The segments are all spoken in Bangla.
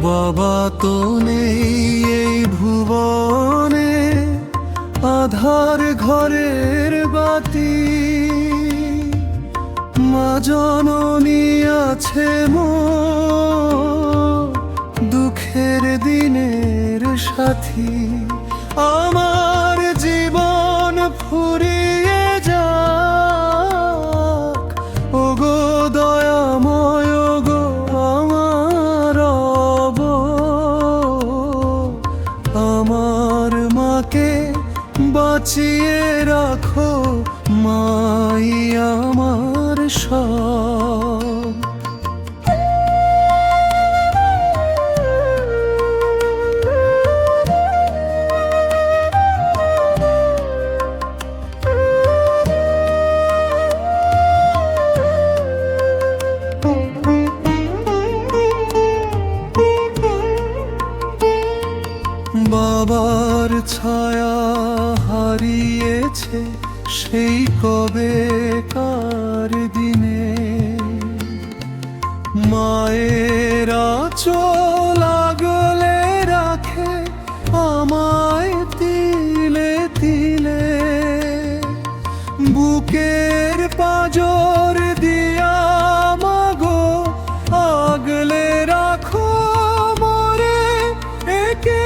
বাবা তো নেই এই ভুবনে, আধার ঘরের বাতি। মা জননী আছে মোর দুঃখের দিনের সাথী। আমার জীবন ফুরিয়ে যাক, ওগো দয়াময় গো আমার রব। আমার মাকে বাঁচিয়ে রাখো, মাই আমার সব। বাবার ছায়া হারিয়েছে সেই কবেকার দিনে। মায়ের আঁচল আগলে রাখে আমায় তিলে তিলে। বুকের পাঁজর দিয়া মাগো আগলে রাখো মোরে। একে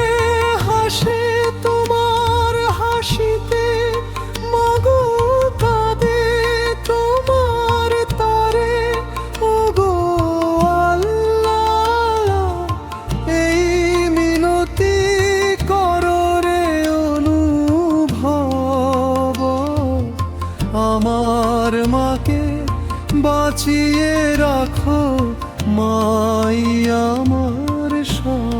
হাসে তোমার হাসিতে, মাগো কাঁদে তোমার তারে। ওগো আল্লাহ এই মিনতি করো রে অনুভব। আমার মাকে বাঁচিয়ে রাখো, মাই আমার সব।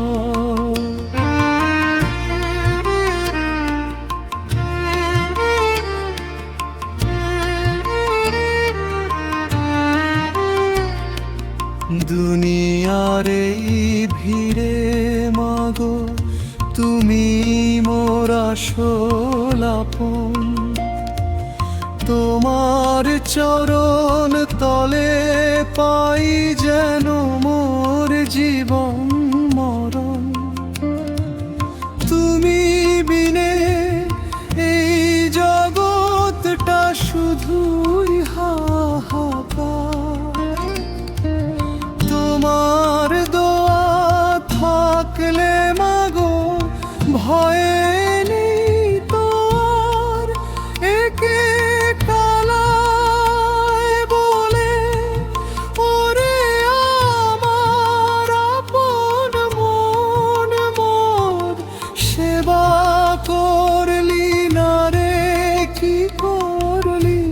দুনিয়ার এই ভিড়ে মাগো তুমি মোর আসল আপন। তোমার চরণ তলে পাই যেন মোর জীবন মরণ। তুমি বিনে এই জগৎটা শুধুই হাহাকার। তোমার দোয়া থাকলে মাগো ভয়ে নেই তো আর। একে কালায় বলে ওরে আমার আপন মন মোর। সেবা করলি না রে কি করলি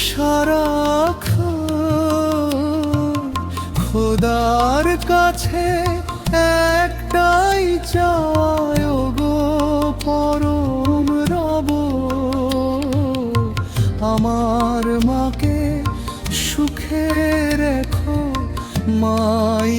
সারাক্ষণ। খোদার কাছে একটাই চাওয়া গো পরম রব। আমার মাকে সুখে রেখো, মাই